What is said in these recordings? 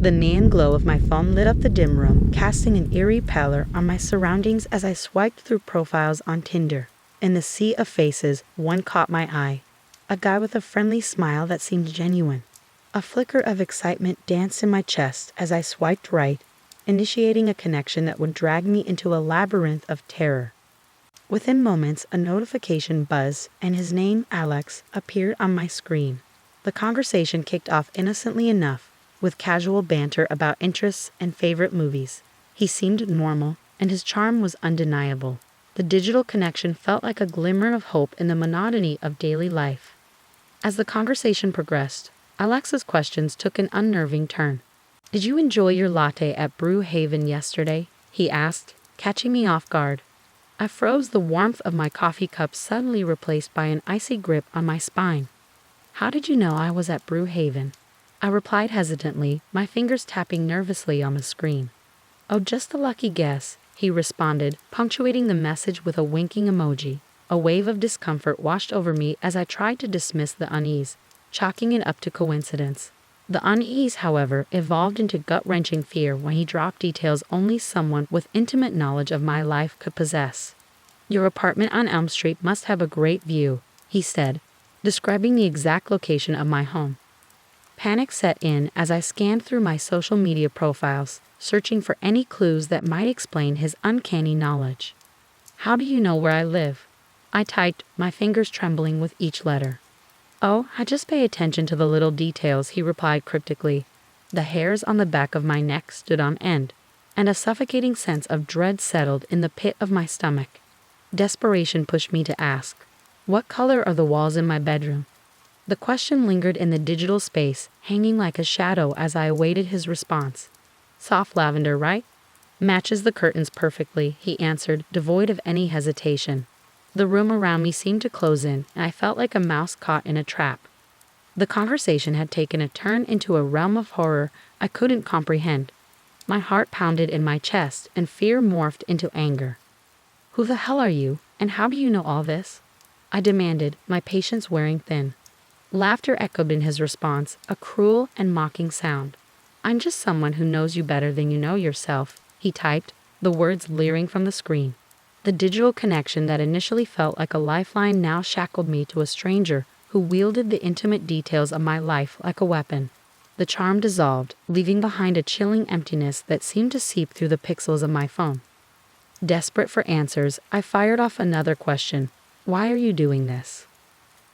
The neon glow of my phone lit up the dim room, casting an eerie pallor on my surroundings as I swiped through profiles on Tinder. In the sea of faces, one caught my eye. A guy with a friendly smile that seemed genuine. A flicker of excitement danced in my chest as I swiped right, initiating a connection that would drag me into a labyrinth of terror. Within moments, a notification buzzed, and his name, Alex, appeared on my screen. The conversation kicked off innocently enough, with casual banter about interests and favorite movies. He seemed normal, and his charm was undeniable. The digital connection felt like a glimmer of hope in the monotony of daily life. As the conversation progressed, Alex's questions took an unnerving turn. "Did you enjoy your latte at Brew Haven yesterday?" he asked, catching me off guard. I froze, the warmth of my coffee cup suddenly replaced by an icy grip on my spine. "How did you know I was at Brew Haven?" I replied hesitantly, my fingers tapping nervously on the screen. "Oh, just a lucky guess," he responded, punctuating the message with a winking emoji. A wave of discomfort washed over me as I tried to dismiss the unease, chalking it up to coincidence. The unease, however, evolved into gut-wrenching fear when he dropped details only someone with intimate knowledge of my life could possess. "Your apartment on Elm Street must have a great view," he said, describing the exact location of my home. Panic set in as I scanned through my social media profiles, searching for any clues that might explain his uncanny knowledge. "How do you know where I live?" I typed, my fingers trembling with each letter. "Oh, I just pay attention to the little details," he replied cryptically. The hairs on the back of my neck stood on end, and a suffocating sense of dread settled in the pit of my stomach. Desperation pushed me to ask, "What color are the walls in my bedroom?" The question lingered in the digital space, hanging like a shadow as I awaited his response. "Soft lavender, right?" "Matches the curtains perfectly," he answered, devoid of any hesitation. The room around me seemed to close in, and I felt like a mouse caught in a trap. The conversation had taken a turn into a realm of horror I couldn't comprehend. My heart pounded in my chest, and fear morphed into anger. "Who the hell are you, and how do you know all this?" I demanded, my patience wearing thin. Laughter echoed in his response, a cruel and mocking sound. "I'm just someone who knows you better than you know yourself," he typed, the words leering from the screen. The digital connection that initially felt like a lifeline now shackled me to a stranger who wielded the intimate details of my life like a weapon. The charm dissolved, leaving behind a chilling emptiness that seemed to seep through the pixels of my phone. Desperate for answers, I fired off another question. "Why are you doing this?"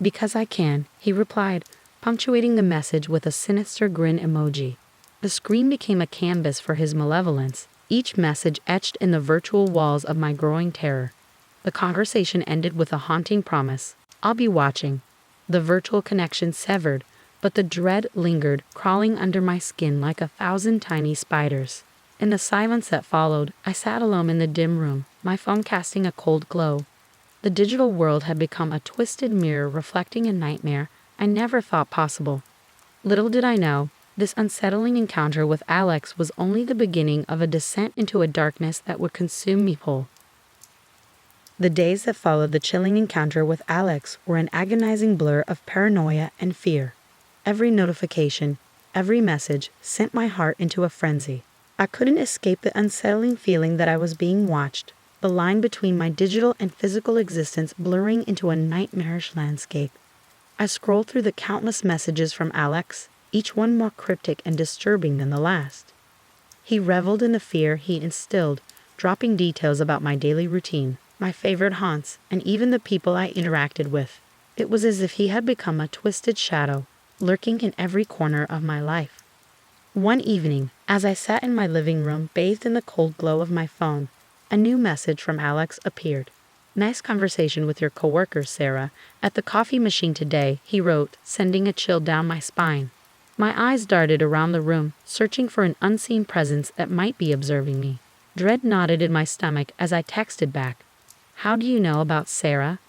"Because I can," he replied, punctuating the message with a sinister grin emoji. The screen became a canvas for his malevolence, each message etched in the virtual walls of my growing terror. The conversation ended with a haunting promise. "I'll be watching." The virtual connection severed, but the dread lingered, crawling under my skin like 1,000 tiny spiders. In the silence that followed, I sat alone in the dim room, my phone casting a cold glow. The digital world had become a twisted mirror reflecting a nightmare I never thought possible. Little did I know, this unsettling encounter with Alex was only the beginning of a descent into a darkness that would consume me whole. The days that followed the chilling encounter with Alex were an agonizing blur of paranoia and fear. Every notification, every message sent my heart into a frenzy. I couldn't escape the unsettling feeling that I was being watched, the line between my digital and physical existence blurring into a nightmarish landscape. I scrolled through the countless messages from Alex, each one more cryptic and disturbing than the last. He reveled in the fear he instilled, dropping details about my daily routine, my favorite haunts, and even the people I interacted with. It was as if he had become a twisted shadow, lurking in every corner of my life. One evening, as I sat in my living room bathed in the cold glow of my phone, a new message from Alex appeared. "Nice conversation with your coworker, Sarah. At the coffee machine today," he wrote, sending a chill down my spine. My eyes darted around the room, searching for an unseen presence that might be observing me. Dread knotted in my stomach as I texted back, "How do you know about Sarah?"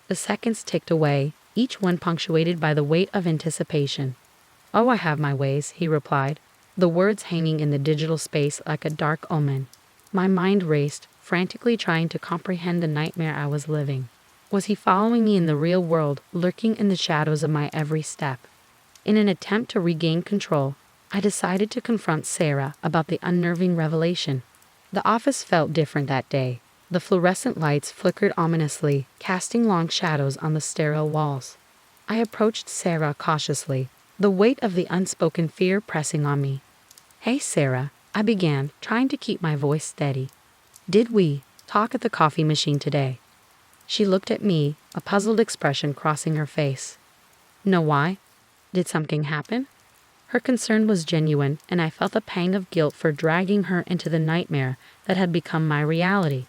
The seconds ticked away, each one punctuated by the weight of anticipation. "Oh, I have my ways," he replied, the words hanging in the digital space like a dark omen. My mind raced, frantically trying to comprehend the nightmare I was living. Was he following me in the real world, lurking in the shadows of my every step? In an attempt to regain control, I decided to confront Sarah about the unnerving revelation. The office felt different that day. The fluorescent lights flickered ominously, casting long shadows on the sterile walls. I approached Sarah cautiously, the weight of the unspoken fear pressing on me. "Hey, Sarah," I began, trying to keep my voice steady. "Did we talk at the coffee machine today?" She looked at me, a puzzled expression crossing her face. "No, why? Did something happen?" Her concern was genuine, and I felt a pang of guilt for dragging her into the nightmare that had become my reality.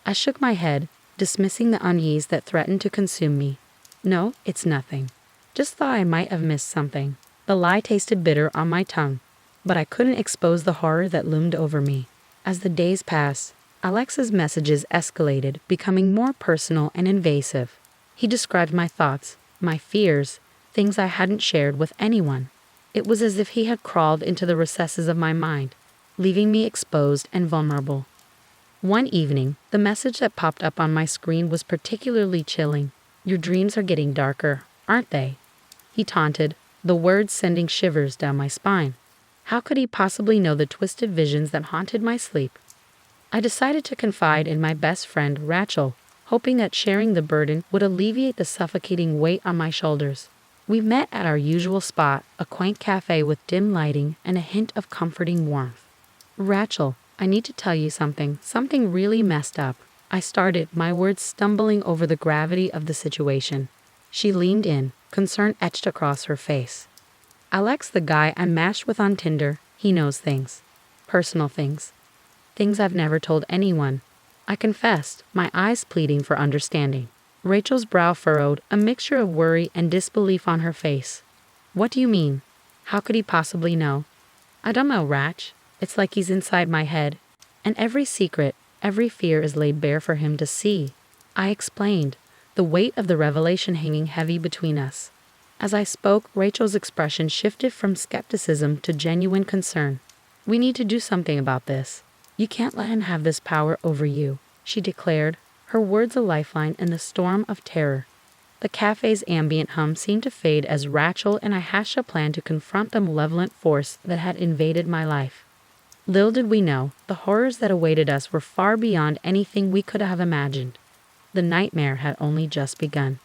I shook my head, dismissing the unease that threatened to consume me. "No, it's nothing. Just thought I might have missed something." The lie tasted bitter on my tongue, but I couldn't expose the horror that loomed over me. As the days passed, Alex's messages escalated, becoming more personal and invasive. He described my thoughts, my fears, things I hadn't shared with anyone. It was as if he had crawled into the recesses of my mind, leaving me exposed and vulnerable. One evening, the message that popped up on my screen was particularly chilling. "Your dreams are getting darker, aren't they?" He taunted, the words sending shivers down my spine. How could he possibly know the twisted visions that haunted my sleep? I decided to confide in my best friend, Rachel, hoping that sharing the burden would alleviate the suffocating weight on my shoulders. We met at our usual spot, a quaint cafe with dim lighting and a hint of comforting warmth. "Rachel, I need to tell you something really messed up," I started, my words stumbling over the gravity of the situation. She leaned in, concern etched across her face. "Alex, the guy I matched with on Tinder, he knows things. Personal things. Things I've never told anyone," I confessed, my eyes pleading for understanding. Rachel's brow furrowed, a mixture of worry and disbelief on her face. "What do you mean? How could he possibly know?" "I don't know, Rach. It's like he's inside my head, and every secret, every fear is laid bare for him to see," I explained, the weight of the revelation hanging heavy between us. As I spoke, Rachel's expression shifted from skepticism to genuine concern. "We need to do something about this. You can't let him have this power over you," she declared, her words a lifeline in the storm of terror. The cafe's ambient hum seemed to fade as Rachel and I hashed a plan to confront the malevolent force that had invaded my life. Little did we know, the horrors that awaited us were far beyond anything we could have imagined. The nightmare had only just begun.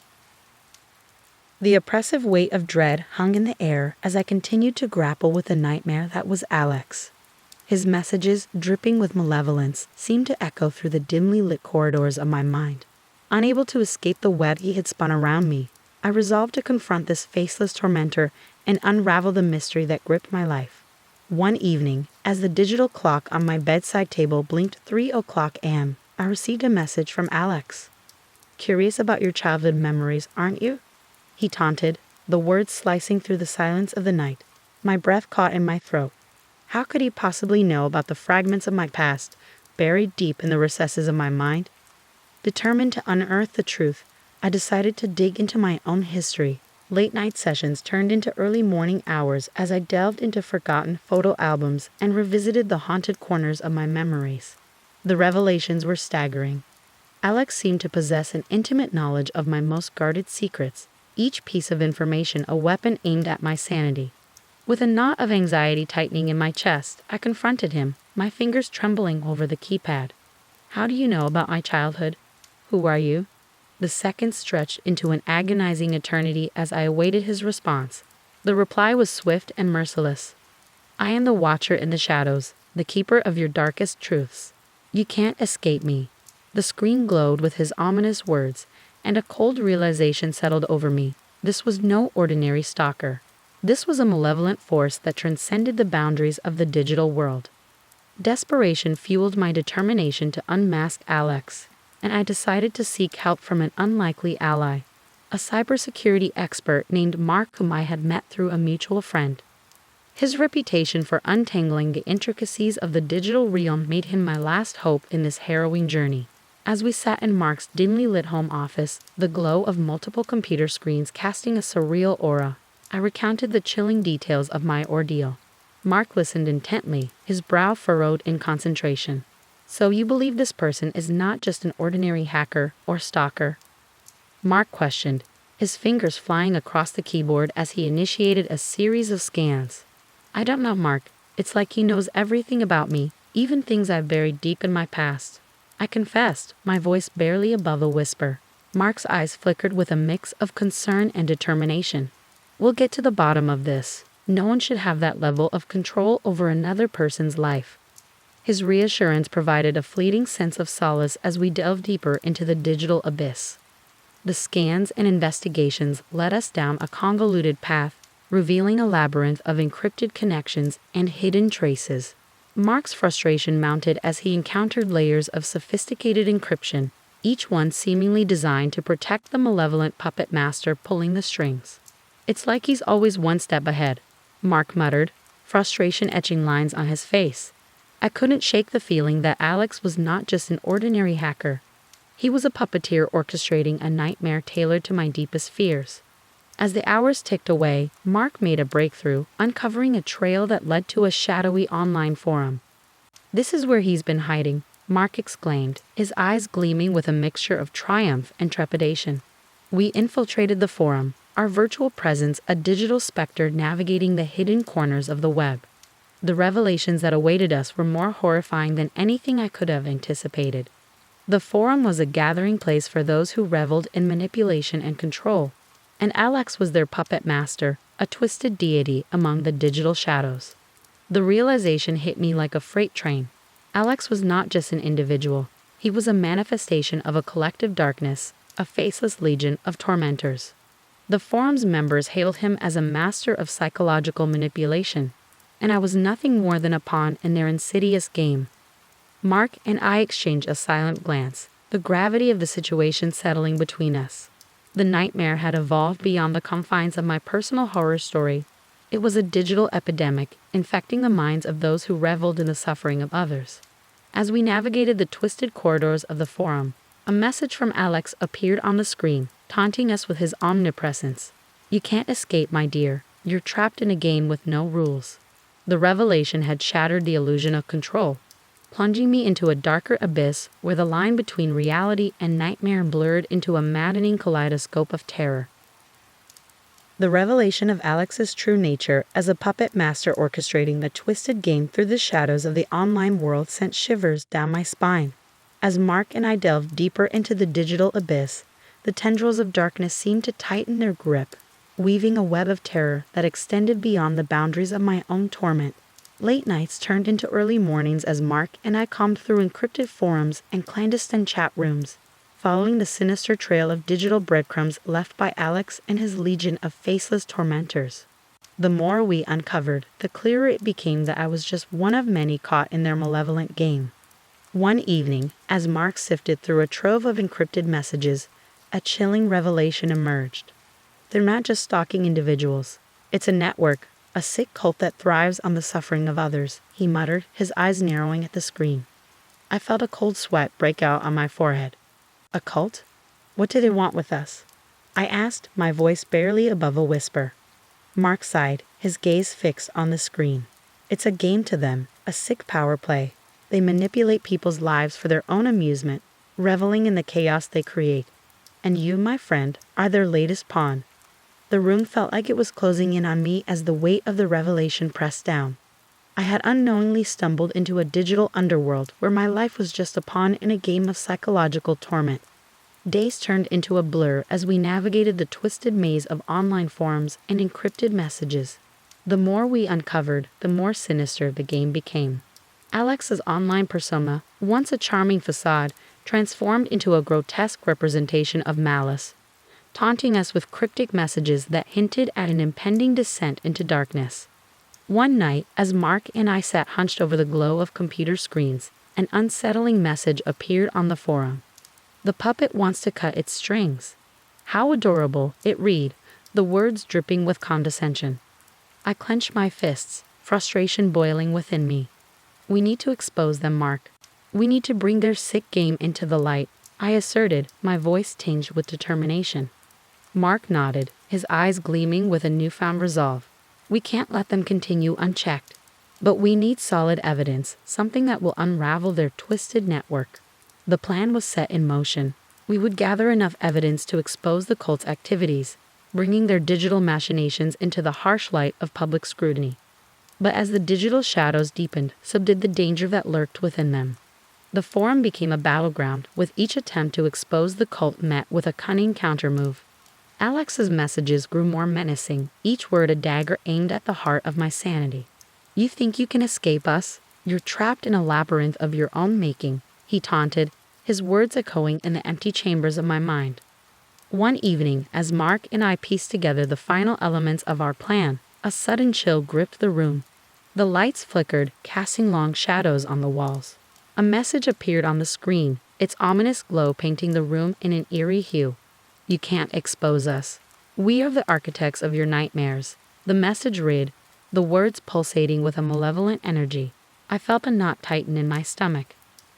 The oppressive weight of dread hung in the air as I continued to grapple with the nightmare that was Alex. His messages, dripping with malevolence, seemed to echo through the dimly lit corridors of my mind. Unable to escape the web he had spun around me, I resolved to confront this faceless tormentor and unravel the mystery that gripped my life. One evening, as the digital clock on my bedside table blinked 3:00 a.m., I received a message from Alex. "Curious about your childhood memories, aren't you?" he taunted, the words slicing through the silence of the night. My breath caught in my throat. How could he possibly know about the fragments of my past, buried deep in the recesses of my mind? Determined to unearth the truth, I decided to dig into my own history. Late-night sessions turned into early morning hours as I delved into forgotten photo albums and revisited the haunted corners of my memories. The revelations were staggering. Alex seemed to possess an intimate knowledge of my most guarded secrets, each piece of information a weapon aimed at my sanity. With a knot of anxiety tightening in my chest, I confronted him, my fingers trembling over the keypad. "How do you know about my childhood? Who are you?" The seconds stretched into an agonizing eternity as I awaited his response. The reply was swift and merciless. "I am the watcher in the shadows, the keeper of your darkest truths. You can't escape me." The screen glowed with his ominous words, and a cold realization settled over me. This was no ordinary stalker. This was a malevolent force that transcended the boundaries of the digital world. Desperation fueled my determination to unmask Alex, and I decided to seek help from an unlikely ally, a cybersecurity expert named Mark whom I had met through a mutual friend. His reputation for untangling the intricacies of the digital realm made him my last hope in this harrowing journey. As we sat in Mark's dimly lit home office, the glow of multiple computer screens casting a surreal aura, I recounted the chilling details of my ordeal. Mark listened intently, his brow furrowed in concentration. "So you believe this person is not just an ordinary hacker or stalker?" Mark questioned, his fingers flying across the keyboard as he initiated a series of scans. I don't know, Mark. It's like he knows everything about me, even things I've buried deep in my past. I confessed, my voice barely above a whisper. Mark's eyes flickered with a mix of concern and determination. We'll get to the bottom of this. No one should have that level of control over another person's life. His reassurance provided a fleeting sense of solace as we delved deeper into the digital abyss. The scans and investigations led us down a convoluted path, revealing a labyrinth of encrypted connections and hidden traces. Mark's frustration mounted as he encountered layers of sophisticated encryption, each one seemingly designed to protect the malevolent puppet master pulling the strings. It's like he's always one step ahead, Mark muttered, frustration etching lines on his face. I couldn't shake the feeling that Alex was not just an ordinary hacker. He was a puppeteer orchestrating a nightmare tailored to my deepest fears. As the hours ticked away, Mark made a breakthrough, uncovering a trail that led to a shadowy online forum. "This is where he's been hiding," Mark exclaimed, his eyes gleaming with a mixture of triumph and trepidation. We infiltrated the forum, our virtual presence a digital specter navigating the hidden corners of the web. The revelations that awaited us were more horrifying than anything I could have anticipated. The forum was a gathering place for those who reveled in manipulation and control, and Alex was their puppet master, a twisted deity among the digital shadows. The realization hit me like a freight train. Alex was not just an individual. He was a manifestation of a collective darkness, a faceless legion of tormentors. The forum's members hailed him as a master of psychological manipulation, and I was nothing more than a pawn in their insidious game. Mark and I exchanged a silent glance, the gravity of the situation settling between us. The nightmare had evolved beyond the confines of my personal horror story. It was a digital epidemic, infecting the minds of those who reveled in the suffering of others. As we navigated the twisted corridors of the forum, a message from Alex appeared on the screen, taunting us with his omnipresence. "You can't escape, my dear. You're trapped in a game with no rules." The revelation had shattered the illusion of control, plunging me into a darker abyss where the line between reality and nightmare blurred into a maddening kaleidoscope of terror. The revelation of Alex's true nature as a puppet master orchestrating the twisted game through the shadows of the online world sent shivers down my spine. As Mark and I delved deeper into the digital abyss, the tendrils of darkness seemed to tighten their grip, weaving a web of terror that extended beyond the boundaries of my own torment. Late nights turned into early mornings as Mark and I combed through encrypted forums and clandestine chat rooms, following the sinister trail of digital breadcrumbs left by Alex and his legion of faceless tormentors. The more we uncovered, the clearer it became that I was just one of many caught in their malevolent game. One evening, as Mark sifted through a trove of encrypted messages, a chilling revelation emerged. They're not just stalking individuals. It's a network, a sick cult that thrives on the suffering of others, he muttered, his eyes narrowing at the screen. I felt a cold sweat break out on my forehead. A cult? What do they want with us? I asked, my voice barely above a whisper. Mark sighed, his gaze fixed on the screen. It's a game to them, a sick power play. They manipulate people's lives for their own amusement, reveling in the chaos they create. And you, my friend, are their latest pawn. The room felt like it was closing in on me as the weight of the revelation pressed down. I had unknowingly stumbled into a digital underworld where my life was just a pawn in a game of psychological torment. Days turned into a blur as we navigated the twisted maze of online forums and encrypted messages. The more we uncovered, the more sinister the game became. Alex's online persona, once a charming facade, transformed into a grotesque representation of malice, taunting us with cryptic messages that hinted at an impending descent into darkness. One night, as Mark and I sat hunched over the glow of computer screens, an unsettling message appeared on the forum. "The puppet wants to cut its strings." How adorable, it read, the words dripping with condescension. I clenched my fists, frustration boiling within me. "We need to expose them, Mark. We need to bring their sick game into the light," I asserted, my voice tinged with determination. Mark nodded, his eyes gleaming with a newfound resolve. "We can't let them continue unchecked. But we need solid evidence, something that will unravel their twisted network." The plan was set in motion. We would gather enough evidence to expose the cult's activities, bringing their digital machinations into the harsh light of public scrutiny. But as the digital shadows deepened, so did the danger that lurked within them. The forum became a battleground, with each attempt to expose the cult met with a cunning countermove. Alex's messages grew more menacing, each word a dagger aimed at the heart of my sanity. "You think you can escape us? You're trapped in a labyrinth of your own making," he taunted, his words echoing in the empty chambers of my mind. One evening, as Mark and I pieced together the final elements of our plan, a sudden chill gripped the room. The lights flickered, casting long shadows on the walls. A message appeared on the screen, its ominous glow painting the room in an eerie hue. "You can't expose us. We are the architects of your nightmares." The message read, the words pulsating with a malevolent energy. I felt a knot tighten in my stomach.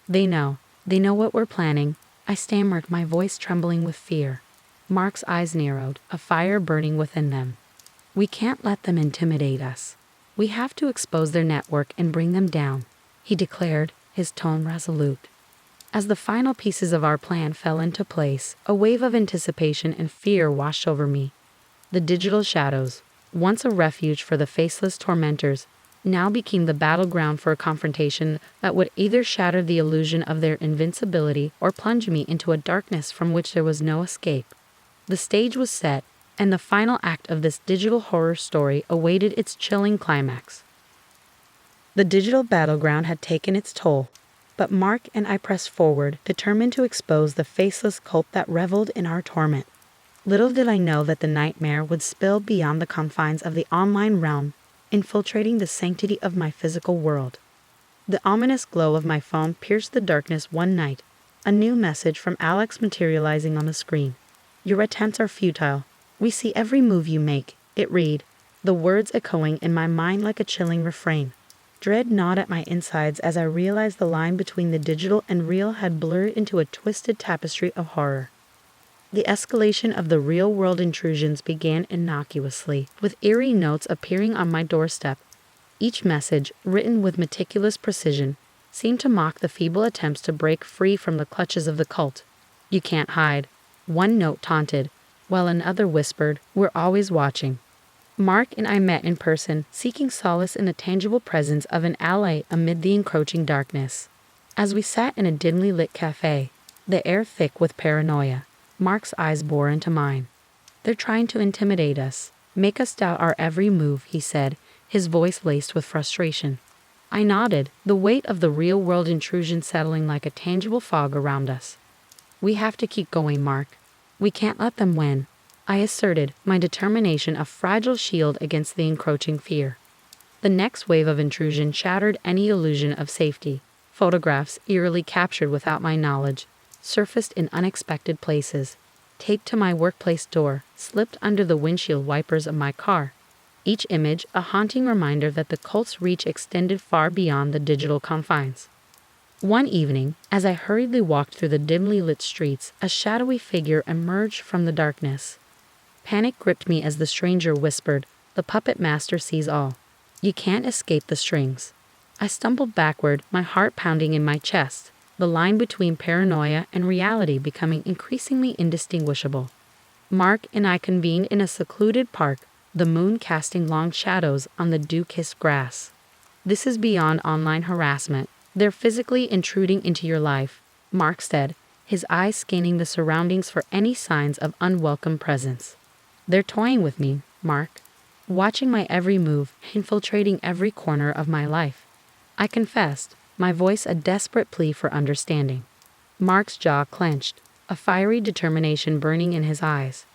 They know what we're planning," I stammered, my voice trembling with fear. Mark's eyes narrowed, a fire burning within them. "We can't let them intimidate us. We have to expose their network and bring them down," he declared, his tone resolute. As the final pieces of our plan fell into place, a wave of anticipation and fear washed over me. The digital shadows, once a refuge for the faceless tormentors, now became the battleground for a confrontation that would either shatter the illusion of their invincibility or plunge me into a darkness from which there was no escape. The stage was set, and the final act of this digital horror story awaited its chilling climax. The digital battleground had taken its toll, but Mark and I pressed forward, determined to expose the faceless cult that reveled in our torment. Little did I know that the nightmare would spill beyond the confines of the online realm, infiltrating the sanctity of my physical world. The ominous glow of my phone pierced the darkness one night, a new message from Alex materializing on the screen. "Your attempts are futile. We see every move you make," it read, the words echoing in my mind like a chilling refrain. Dread gnawed at my insides as I realized the line between the digital and real had blurred into a twisted tapestry of horror. The escalation of the real-world intrusions began innocuously, with eerie notes appearing on my doorstep. Each message, written with meticulous precision, seemed to mock the feeble attempts to break free from the clutches of the cult. "You can't hide," one note taunted, while another whispered, "We're always watching." Mark and I met in person, seeking solace in the tangible presence of an ally amid the encroaching darkness. As we sat in a dimly lit cafe, the air thick with paranoia, Mark's eyes bore into mine. "They're trying to intimidate us, make us doubt our every move," he said, his voice laced with frustration. I nodded, the weight of the real-world intrusion settling like a tangible fog around us. "We have to keep going, Mark. We can't let them win," I asserted, my determination a fragile shield against the encroaching fear. The next wave of intrusion shattered any illusion of safety. Photographs, eerily captured without my knowledge, surfaced in unexpected places, taped to my workplace door, slipped under the windshield wipers of my car. Each image a haunting reminder that the cult's reach extended far beyond the digital confines. One evening, as I hurriedly walked through the dimly lit streets, a shadowy figure emerged from the darkness. Panic gripped me as the stranger whispered, "The puppet master sees all. You can't escape the strings." I stumbled backward, my heart pounding in my chest, the line between paranoia and reality becoming increasingly indistinguishable. Mark and I convened in a secluded park, the moon casting long shadows on the dew-kissed grass. "This is beyond online harassment. They're physically intruding into your life," Mark said, his eyes scanning the surroundings for any signs of unwelcome presence. "They're toying with me, Mark, watching my every move, infiltrating every corner of my life," I confessed, my voice a desperate plea for understanding. Mark's jaw clenched, a fiery determination burning in his eyes.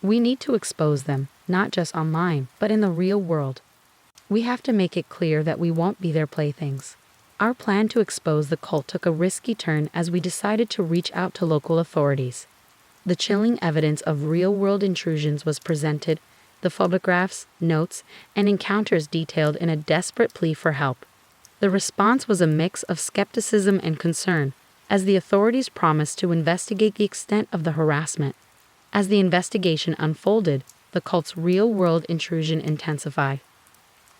"We need to expose them, not just online, but in the real world. We have to make it clear that we won't be their playthings." Our plan to expose the cult took a risky turn as we decided to reach out to local authorities. The chilling evidence of real-world intrusions was presented, the photographs, notes, and encounters detailed in a desperate plea for help. The response was a mix of skepticism and concern, as the authorities promised to investigate the extent of the harassment. As the investigation unfolded, the cult's real-world intrusion intensified.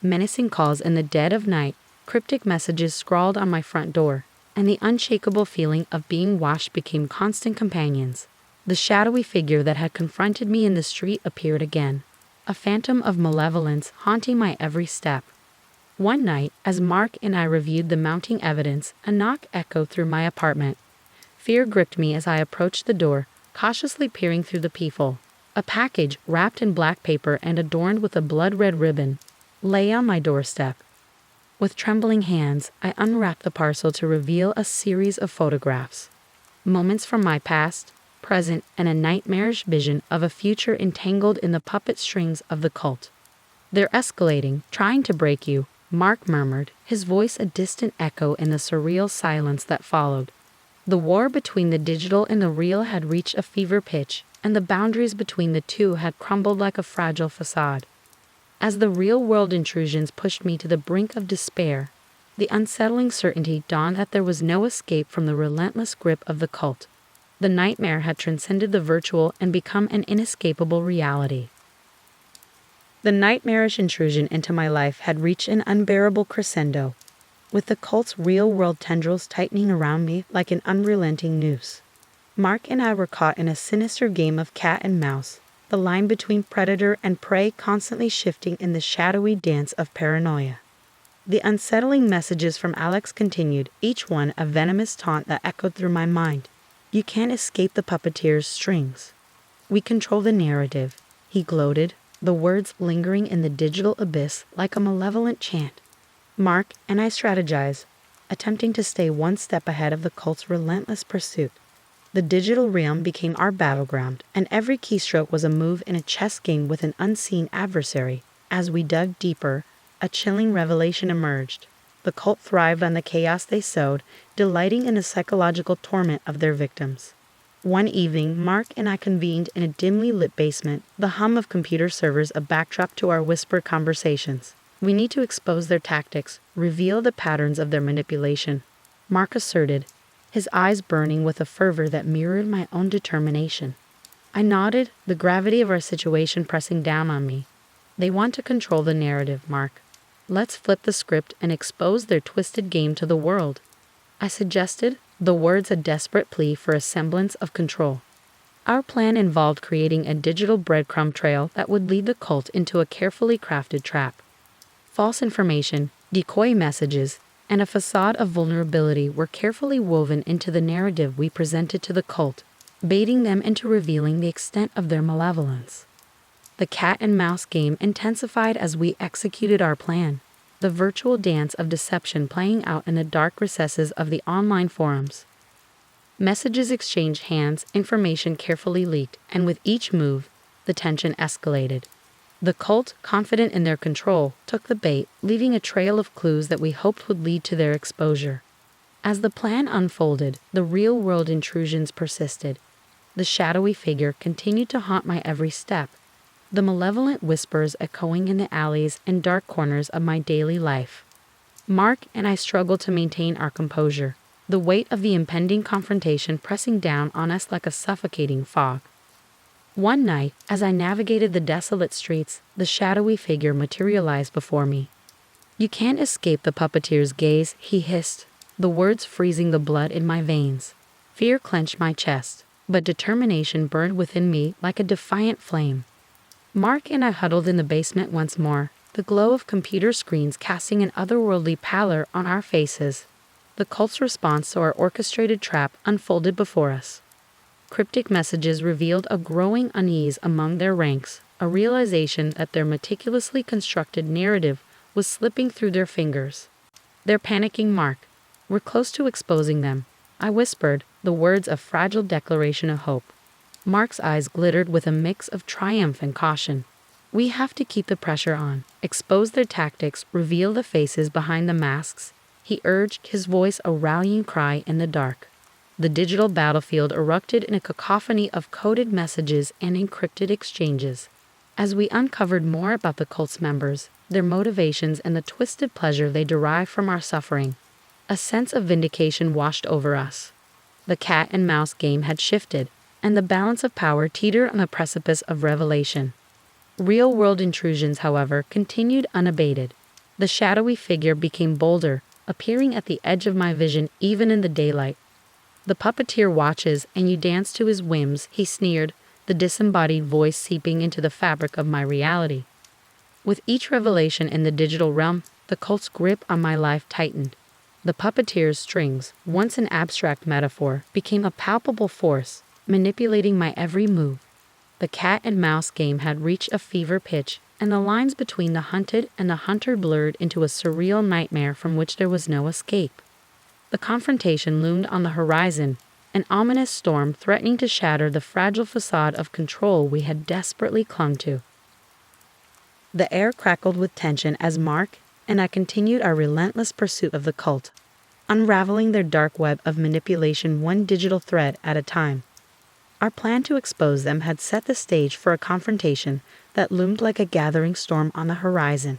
Menacing calls in the dead of night, cryptic messages scrawled on my front door, and the unshakable feeling of being watched became constant companions. The shadowy figure that had confronted me in the street appeared again, a phantom of malevolence haunting my every step. One night, as Mark and I reviewed the mounting evidence, a knock echoed through my apartment. Fear gripped me as I approached the door, cautiously peering through the peephole. A package, wrapped in black paper and adorned with a blood-red ribbon, lay on my doorstep. With trembling hands, I unwrapped the parcel to reveal a series of photographs. Moments from my past, present, and a nightmarish vision of a future entangled in the puppet strings of the cult. "They're escalating, trying to break you," Mark murmured, his voice a distant echo in the surreal silence that followed. The war between the digital and the real had reached a fever pitch, and the boundaries between the two had crumbled like a fragile facade. As the real-world intrusions pushed me to the brink of despair, the unsettling certainty dawned that there was no escape from the relentless grip of the cult. The nightmare had transcended the virtual and become an inescapable reality. The nightmarish intrusion into my life had reached an unbearable crescendo, with the cult's real-world tendrils tightening around me like an unrelenting noose. Mark and I were caught in a sinister game of cat and mouse, the line between predator and prey constantly shifting in the shadowy dance of paranoia. The unsettling messages from Alex continued, each one a venomous taunt that echoed through my mind. "You can't escape the puppeteer's strings. We control the narrative," he gloated, the words lingering in the digital abyss like a malevolent chant. Mark and I strategized, attempting to stay one step ahead of the cult's relentless pursuit. The digital realm became our battleground, and every keystroke was a move in a chess game with an unseen adversary. As we dug deeper, a chilling revelation emerged. The cult thrived on the chaos they sowed, delighting in the psychological torment of their victims. One evening, Mark and I convened in a dimly lit basement, the hum of computer servers a backdrop to our whispered conversations. "We need to expose their tactics, reveal the patterns of their manipulation," Mark asserted, his eyes burning with a fervor that mirrored my own determination. I nodded, the gravity of our situation pressing down on me. "They want to control the narrative, Mark. Let's flip the script and expose their twisted game to the world," I suggested, the words a desperate plea for a semblance of control. Our plan involved creating a digital breadcrumb trail that would lead the cult into a carefully crafted trap. False information, decoy messages, and a facade of vulnerability were carefully woven into the narrative we presented to the cult, baiting them into revealing the extent of their malevolence. The cat and mouse game intensified as we executed our plan, the virtual dance of deception playing out in the dark recesses of the online forums. Messages exchanged hands, information carefully leaked, and with each move, the tension escalated. The cult, confident in their control, took the bait, leaving a trail of clues that we hoped would lead to their exposure. As the plan unfolded, the real-world intrusions persisted. The shadowy figure continued to haunt my every step, the malevolent whispers echoing in the alleys and dark corners of my daily life. Mark and I struggled to maintain our composure, the weight of the impending confrontation pressing down on us like a suffocating fog. One night, as I navigated the desolate streets, the shadowy figure materialized before me. "You can't escape the puppeteer's gaze," he hissed, the words freezing the blood in my veins. Fear clenched my chest, but determination burned within me like a defiant flame. Mark and I huddled in the basement once more, the glow of computer screens casting an otherworldly pallor on our faces. The cult's response to our orchestrated trap unfolded before us. Cryptic messages revealed a growing unease among their ranks, a realization that their meticulously constructed narrative was slipping through their fingers. "They're panicking, Mark. We're close to exposing them," I whispered, the words a fragile declaration of hope. Mark's eyes glittered with a mix of triumph and caution. "We have to keep the pressure on, expose their tactics, reveal the faces behind the masks," he urged, his voice a rallying cry in the dark. The digital battlefield erupted in a cacophony of coded messages and encrypted exchanges. As we uncovered more about the cult's members, their motivations, and the twisted pleasure they derive from our suffering, a sense of vindication washed over us. The cat and mouse game had shifted, and the balance of power teetered on the precipice of revelation. Real-world intrusions, however, continued unabated. The shadowy figure became bolder, appearing at the edge of my vision even in the daylight. "The puppeteer watches, and you dance to his whims," he sneered, the disembodied voice seeping into the fabric of my reality. With each revelation in the digital realm, The cult's grip on my life tightened. The puppeteer's strings, once an abstract metaphor, became a palpable force, manipulating my every move. The cat and mouse game had reached a fever pitch, and the lines between the hunted and the hunter blurred into a surreal nightmare from which there was no escape. The confrontation loomed on the horizon, an ominous storm threatening to shatter the fragile facade of control we had desperately clung to. The air crackled with tension as Mark and I continued our relentless pursuit of the cult, unraveling their dark web of manipulation one digital thread at a time. Our plan to expose them had set the stage for a confrontation that loomed like a gathering storm on the horizon.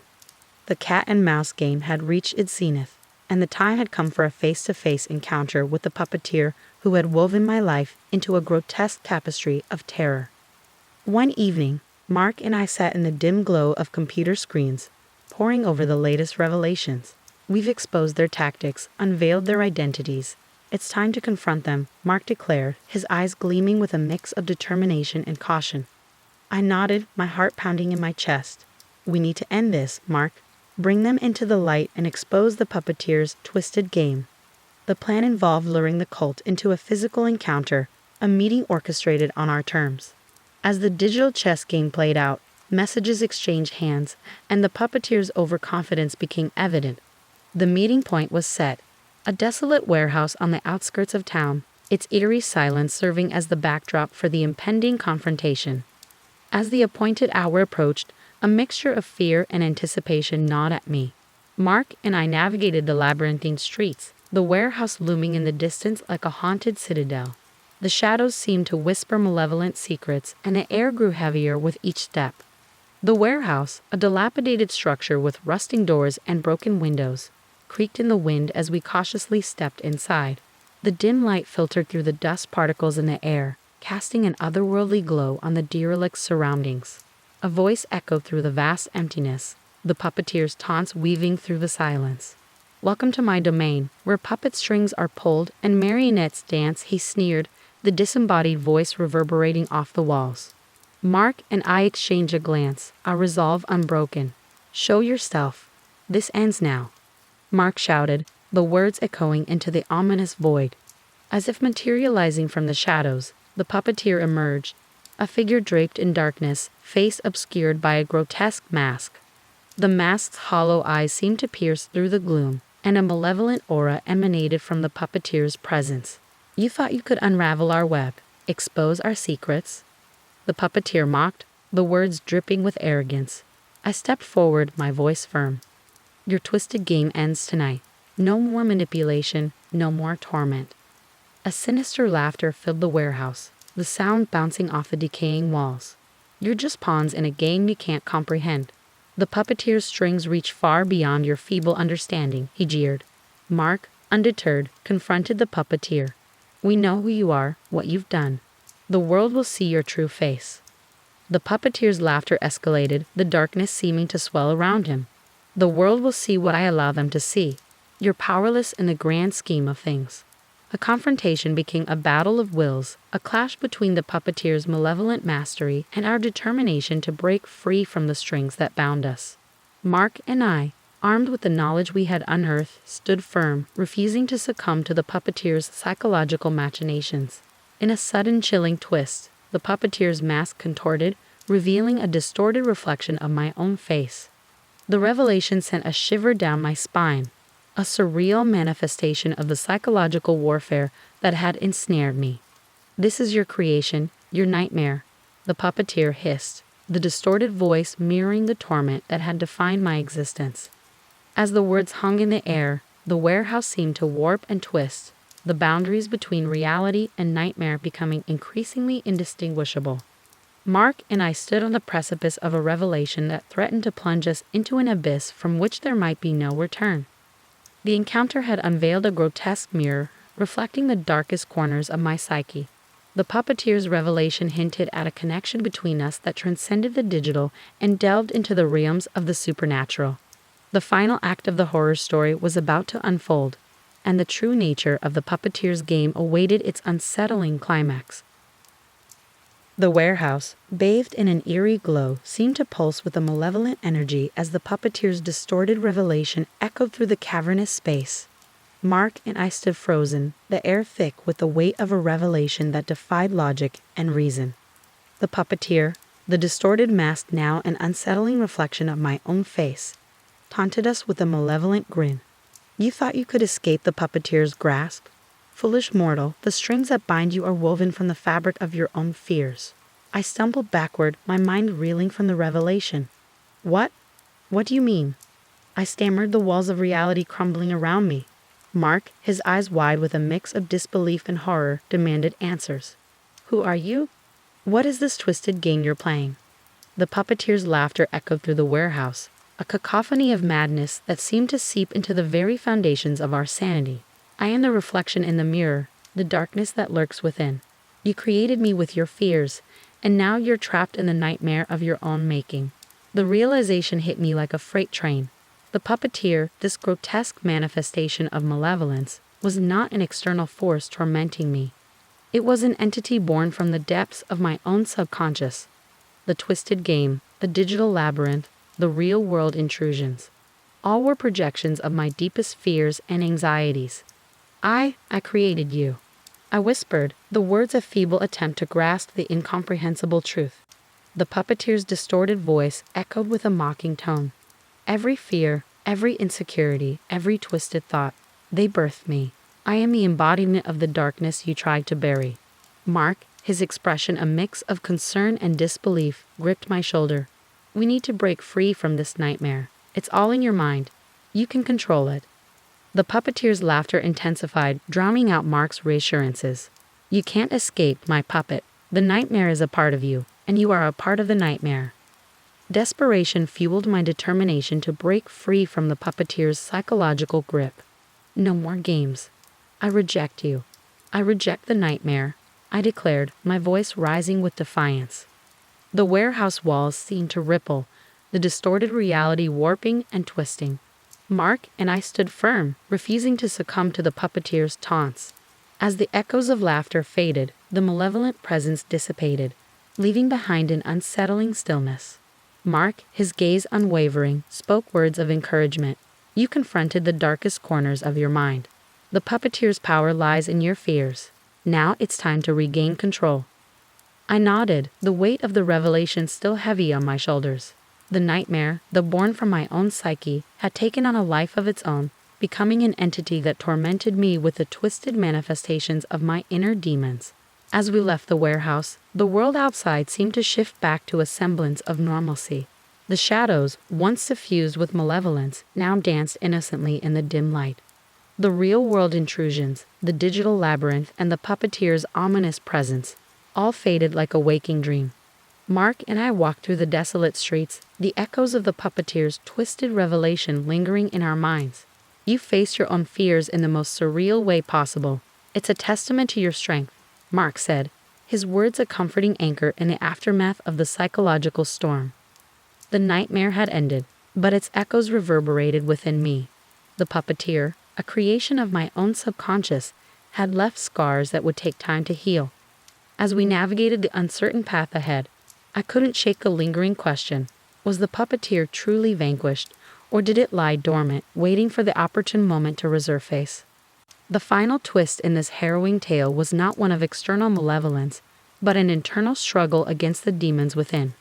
The cat and mouse game had reached its zenith, and the time had come for a face-to-face encounter with the puppeteer who had woven my life into a grotesque tapestry of terror. One evening, Mark and I sat in the dim glow of computer screens, poring over the latest revelations. We've exposed their tactics, unveiled their identities. It's time to confront them, Mark declared, his eyes gleaming with a mix of determination and caution. I nodded, my heart pounding in my chest. We need to end this, Mark. Bring them into the light and expose the puppeteer's twisted game. The plan involved luring the cult into a physical encounter, a meeting orchestrated on our terms. As the digital chess game played out, messages exchanged hands, and the puppeteer's overconfidence became evident. The meeting point was set. A desolate warehouse on the outskirts of town, its eerie silence serving as the backdrop for the impending confrontation. As the appointed hour approached, a mixture of fear and anticipation gnawed at me. Mark and I navigated the labyrinthine streets, the warehouse looming in the distance like a haunted citadel. The shadows seemed to whisper malevolent secrets, and the air grew heavier with each step. The warehouse, a dilapidated structure with rusting doors and broken windows, creaked in the wind as we cautiously stepped inside. The dim light filtered through the dust particles in the air, casting an otherworldly glow on the derelict's surroundings. A voice echoed through the vast emptiness, the puppeteer's taunts weaving through the silence. "Welcome to my domain, where puppet strings are pulled and marionettes dance," he sneered, the disembodied voice reverberating off the walls. Mark and I exchanged a glance, our resolve unbroken. "Show yourself. This ends now," Mark shouted, the words echoing into the ominous void. As if materializing from the shadows, the puppeteer emerged, a figure draped in darkness, face obscured by a grotesque mask. The mask's hollow eyes seemed to pierce through the gloom, and a malevolent aura emanated from the puppeteer's presence. "You thought you could unravel our web, expose our secrets?" The puppeteer mocked, the words dripping with arrogance. I stepped forward, my voice firm. "Your twisted game ends tonight. No more manipulation, no more torment." A sinister laughter filled the warehouse, the sound bouncing off the decaying walls. "You're just pawns in a game you can't comprehend. The puppeteer's strings reach far beyond your feeble understanding," he jeered. Mark, undeterred, confronted the puppeteer. "We know who you are, what you've done. The world will see your true face." The puppeteer's laughter escalated, the darkness seeming to swell around him. "The world will see what I allow them to see. You're powerless in the grand scheme of things." A confrontation became a battle of wills, a clash between the puppeteer's malevolent mastery and our determination to break free from the strings that bound us. Mark and I, armed with the knowledge we had unearthed, stood firm, refusing to succumb to the puppeteer's psychological machinations. In a sudden chilling twist, the puppeteer's mask contorted, revealing a distorted reflection of my own face. The revelation sent a shiver down my spine, a surreal manifestation of the psychological warfare that had ensnared me. "This is your creation, your nightmare," the puppeteer hissed, the distorted voice mirroring the torment that had defined my existence. As the words hung in the air, the warehouse seemed to warp and twist, the boundaries between reality and nightmare becoming increasingly indistinguishable. Mark and I stood on the precipice of a revelation that threatened to plunge us into an abyss from which there might be no return. The encounter had unveiled a grotesque mirror, reflecting the darkest corners of my psyche. The puppeteer's revelation hinted at a connection between us that transcended the digital and delved into the realms of the supernatural. The final act of the horror story was about to unfold, and the true nature of the puppeteer's game awaited its unsettling climax. The warehouse, bathed in an eerie glow, seemed to pulse with a malevolent energy as the puppeteer's distorted revelation echoed through the cavernous space. Mark and I stood frozen, the air thick with the weight of a revelation that defied logic and reason. The puppeteer, the distorted mask now an unsettling reflection of my own face, taunted us with a malevolent grin. You thought you could escape the puppeteer's grasp? Foolish mortal, the strings that bind you are woven from the fabric of your own fears. I stumbled backward, my mind reeling from the revelation. What? What do you mean? I stammered, the walls of reality crumbling around me. Mark, his eyes wide with a mix of disbelief and horror, demanded answers. Who are you? What is this twisted game you're playing? The puppeteer's laughter echoed through the warehouse, a cacophony of madness that seemed to seep into the very foundations of our sanity. I am the reflection in the mirror, the darkness that lurks within. You created me with your fears, and now you're trapped in the nightmare of your own making. The realization hit me like a freight train. The puppeteer, this grotesque manifestation of malevolence, was not an external force tormenting me. It was an entity born from the depths of my own subconscious. The twisted game, the digital labyrinth, the real-world intrusions. All were projections of my deepest fears and anxieties. I created you. I whispered, the words a feeble attempt to grasp the incomprehensible truth. The puppeteer's distorted voice echoed with a mocking tone. Every fear, every insecurity, every twisted thought, they birthed me. I am the embodiment of the darkness you tried to bury. Mark, his expression a mix of concern and disbelief, gripped my shoulder. We need to break free from this nightmare. It's all in your mind. You can control it. The puppeteer's laughter intensified, drowning out Mark's reassurances. You can't escape, my puppet. The nightmare is a part of you, and you are a part of the nightmare. Desperation fueled my determination to break free from the puppeteer's psychological grip. No more games. I reject you. I reject the nightmare, I declared, my voice rising with defiance. The warehouse walls seemed to ripple, the distorted reality warping and twisting. Mark and I stood firm, refusing to succumb to the puppeteer's taunts. As the echoes of laughter faded, the malevolent presence dissipated, leaving behind an unsettling stillness. Mark, his gaze unwavering, spoke words of encouragement. You confronted the darkest corners of your mind. The puppeteer's power lies in your fears. Now it's time to regain control. I nodded, the weight of the revelation still heavy on my shoulders. The nightmare, though born from my own psyche, had taken on a life of its own, becoming an entity that tormented me with the twisted manifestations of my inner demons. As we left the warehouse, the world outside seemed to shift back to a semblance of normalcy. The shadows, once suffused with malevolence, now danced innocently in the dim light. The real-world intrusions, the digital labyrinth, and the puppeteer's ominous presence, all faded like a waking dream. Mark and I walked through the desolate streets, the echoes of the puppeteer's twisted revelation lingering in our minds. You faced your own fears in the most surreal way possible. It's a testament to your strength, Mark said, his words a comforting anchor in the aftermath of the psychological storm. The nightmare had ended, but its echoes reverberated within me. The puppeteer, a creation of my own subconscious, had left scars that would take time to heal. As we navigated the uncertain path ahead, I couldn't shake the lingering question, was the puppeteer truly vanquished, or did it lie dormant, waiting for the opportune moment to resurface? The final twist in this harrowing tale was not one of external malevolence, but an internal struggle against the demons within.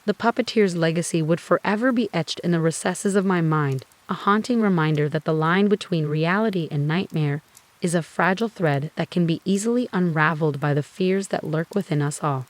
The puppeteer's legacy would forever be etched in the recesses of my mind, a haunting reminder that the line between reality and nightmare is a fragile thread that can be easily unraveled by the fears that lurk within us all.